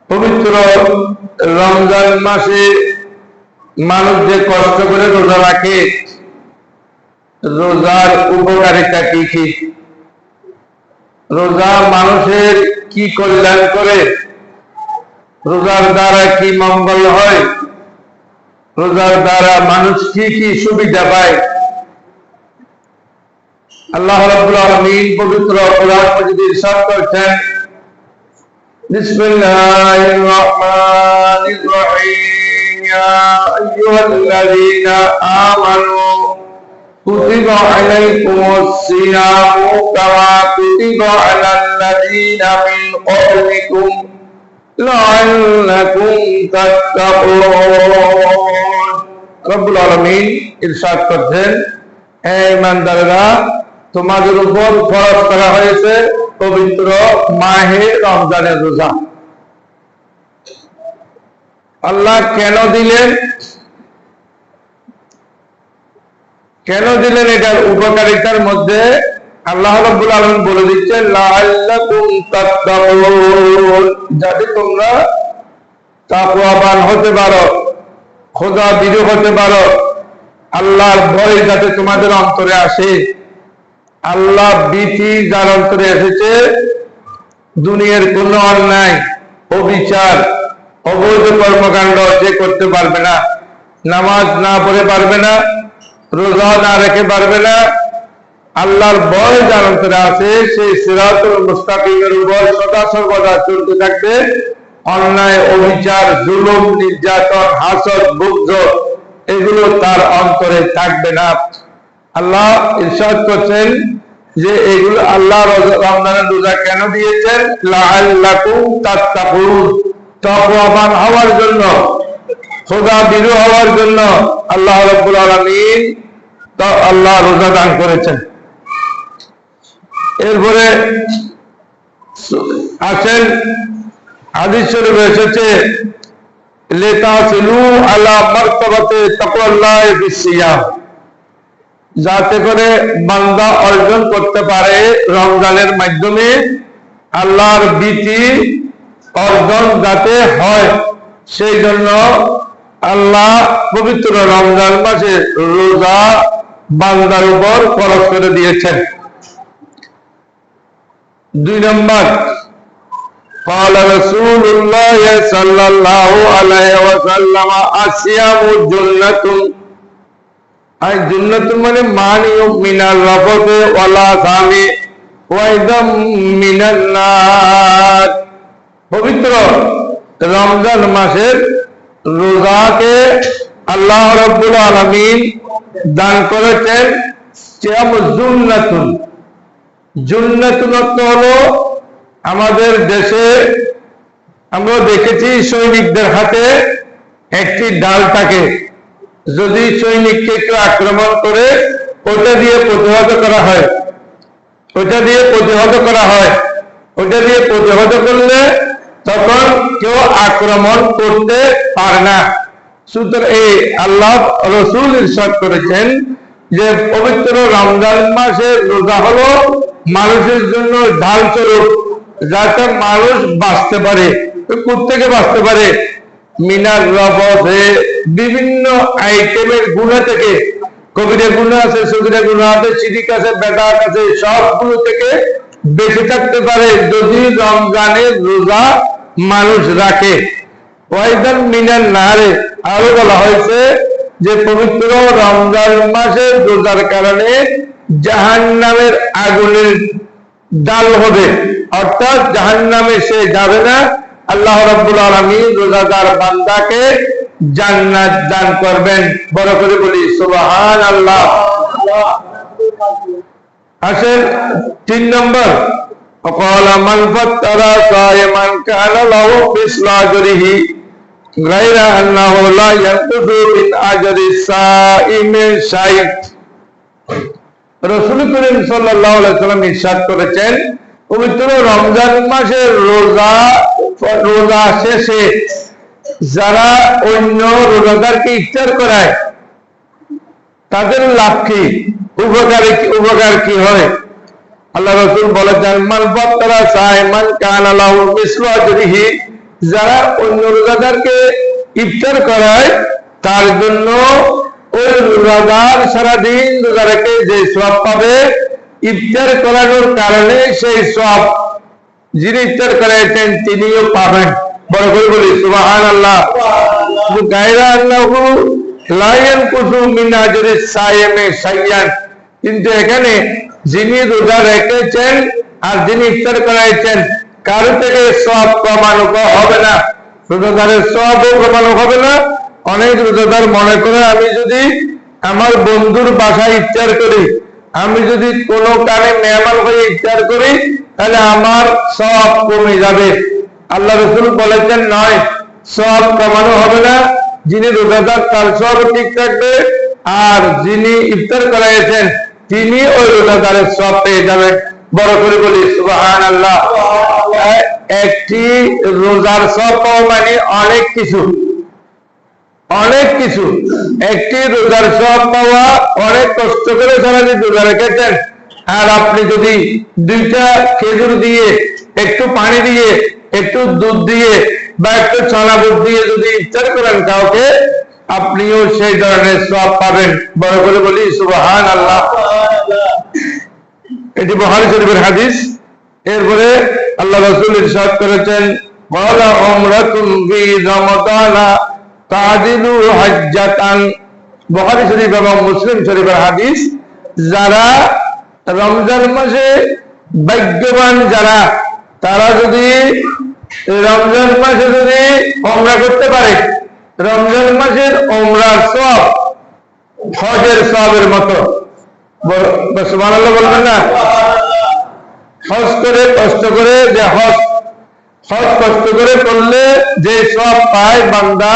পবিত্র রমজান মাসে মানুষ যে কষ্ট করে রোজা রাখে, রোজার উপকারিতা কি কি? রোজা মানুষের কি কল্যাণ করে? রোজার দ্বারা কি মঙ্গল হয়? রোজার দ্বারা মানুষ কি কি সুবিধা পায়? আল্লাহ রাব্বুল আলামিন পবিত্র কোরআন মাজিদে ইরশাদ করেছেন, বিসমিল্লাহির রহমানির রহিম, ইয়া আইয়ুহাল্লাযীনা আমানু কুতিবা আলাইকুমুস সিয়ামু কামা কুতিবা আলাল্লাযীনা মিন ক্বাবলিকুম লাআল্লাকুম তাত্তাকুন। রব্বুল আলামিন ইরশাদ করেছেন, হে ঈমানদাররা, তোমাদের উপর ফরজ করা হয়েছে পবিত্র মাহে রমজানের রোজা। আল্লাহ কেন দিলেন এটার উপকারিতার মধ্যে আল্লাহ রাব্বুল আলামিন বলে দিচ্ছেন, লাআল্লাকুম তাত্তাকুন, যাতে তোমরা তাকওয়াবান হতে পারো, খোদা ভীরু হতে পারো, আল্লাহর ভয় যাতে তোমাদের অন্তরে আসে। আল্লাহ ভীতি যার অন্তরে এসেছে, দুনিয়ার কোন অন্যায়, অবিচার, অবৈধ কর্মকাণ্ড যে করতে পারবে না, নামাজ না পড়ে পারবে না, রোজা না রেখে পারবে না। আল্লাহর ভয় যার অন্তরে আছে, সেই সিরাতুল মুস্তাকিমের উপর সদা সর্বদা চলতে থাকবে। অন্যায়, অবিচার, জুলুম, নির্যাতন, হাসদ, বুদ্ধ এগুলো তার অন্তরে থাকবে না। আল্লাহ ইরশাদ করছেন যে এগুলো আল্লাহ রমজানের রোজা কেন দিয়েছেন? লাআল্লাকুম তাত্তাকুন, তাকওয়াবান হওয়ার জন্য, খোদা ভীরু হওয়ার জন্য আল্লাহ রাব্বুল আলামিন আল্লাহ রোজা দান করেছেন। এরপরে আছেন হাদিস শরীফে এসেছে, লিতাসিলু আলা মারতাবাতে তাকওয়াল্লাহি বিসিয়াম, যাতে করে বান্দা অর্জন করতে পারে রমজানের মাধ্যমে আল্লাহর ভীতি অর্জন যাতে হয়, সেই জন্য আল্লাহ পবিত্র রমজান মাসে রোজা বান্দার উপর ফরজ করে দিয়েছেন। 2 নম্বর, قال رسول الله صلى الله عليه وسلم الصيام جنة, আর জান্নাতুন মানে মানিউ মিনাল রাফাতে ওয়ালা সামি ওয়াইদাম মিনান নার। পবিত্র রমজান মাসের রোজাকে আল্লাহ রাব্বুল আলামিন দান করেছেন সিয়ামুজ জান্নাতুন। জান্নাতুন অর্থ হলো, আমাদের দেশে আমরা দেখেছি সৈনিকদের হাতে একটি ডাল থাকে, যদি সৈনিককে কেউ আক্রমণ করে ওটা দিয়ে প্রতিহত করা হয়, ওটা দিয়ে প্রতিহত করলে তখন কেউ আক্রমণ করতে পারে না। সুতরাং এই আল্লাহ রাসূল ইরশাদ করেছেন যে পবিত্র রমজান মাসের রোজা হলো মানুষের জন্য ঢাল স্বরূপ, যাতে মানুষ বাঁচতে পারে। কোত্থেকে বাঁচতে পারে? মিনার রফে, বিভিন্ন আইটেমের গুনাহ থেকে, কবিরা গুনাহ আছে, সগীরা গুনাহ আছে, শিরক আছে, বেদাত আছে, সবগুলো থেকে বেঁচে থাকতে পারে যদি রমজানের রোজা মানুষ রাখে। ওয়াইদান মিনান নারে, আরো বলা হয়েছে যে পবিত্র রমজান মাসের রোজার কারণে জাহান্নামের আগুনের ডাল হবে, অর্থাৎ জাহান্নামে সে যাবে না। আল্লাহ রাব্বুল আলামিন রোজাদার বান্দাকে জান্নাত দান করবেন। বড় করে বলি সুবহানাল্লাহ। আসেন 3 নম্বর, وقال من فطر صائما كان له مثل أجره غير أنه لا ينقص من أجر الصائم شيء। রাসূল করিম সাল্লাল্লাহু আলাইহি ওয়াসাল্লাম ইরশাদ করেছেন, পবিত্র রমজান মাসের রোজা শেষে যারা অন্য রোজাদারকে ইফতার করায় তাদের লাভ কি, উপকার কি হয়? আল্লাহ রাসূল বলেছেন মান ফাত্তারা সাইমান কানা লাহু মিসলু আজরিহি, যারা অন্য রোজাদারকে ইফতার করায় তার জন্য ওই রোজাদার সারাদিন রোজা রেখে যে সওয়াব পাবে, ইফতার করানোর কারণে সেই সওয়াব যিনি ইফতার করাইছেন তিনিও পাবেন। বড় করে বলি সুবহানাল্লাহ। গায়রা আন্নাহু লা ইয়ানকুসু মিন আজরি সাইয়্যিমি শাইয়ান, কিন্তু এখানে যিনি রোজা রেখেছেন আর যিনি ইফতার করাইছেন কারো থেকে সওয়াব কমানো হবে না, রোজাদারের সওয়াবও কমানো হবে না। অনেক রোজাদার মনে করে আমি যদি আমার বন্ধুর বাসায় ইফতার করি, আমি যদি কোনো কারণে মেহমান হয়ে ইফতার করি তাহলে আমার সওয়াব কমে যাবে। আল্লাহ রাসূল বলেছেন নয়, সওয়াব কমানো হবে না। যিনি রোজাদার তার সওয়াব ঠিক থাকবে, আর যিনি ইফতার করাইছেন তিনি ওই রোজাদারের সওয়াব পেয়ে যাবেন। বড় করে বলি সুবহানাল্লাহ। একটি রোজার সওয়াব পাওয়া মানে অনেক কিছু, অনেক কিছু। একটি রোজার সওয়াব পাওয়া, অনেক কষ্ট করে সারাদিন রোজা রেখেছেন, আর আপনি যদি 2টা খেজুর দিয়ে, একটু পানি দিয়ে, একটু দুধ দিয়ে বা একটু চানা দুধ দিয়ে যদি ইফতার করেন কাউকে, আপনিও সেই ধরনের সওয়াব পাবেন। বড় করে বলি সুবহানাল্লাহ। এটি বুখারী শরীফের হাদিস। এরপরে আল্লাহ রাসূল ইরশাদ করেছেন ওয়ালা উমরাতুন ফি রমাদানা তাদিলু হাজ্জাতান। বুখারী শরীফ এবং মুসলিম শরীফের হাদিস। যারা রমজান মাসে ভাগ্যবান যারা, তারা যদি রমজান মাসে যদি উমরা করতে পারে, রমজান মাসের উমরার সওয়াব হজের সওয়াবের মতো। সুবহানাল্লাহ বলবেন না? হজ করে কষ্ট করে, যে হজ কষ্ট করে করলে যে সওয়াব পায় বান্দা,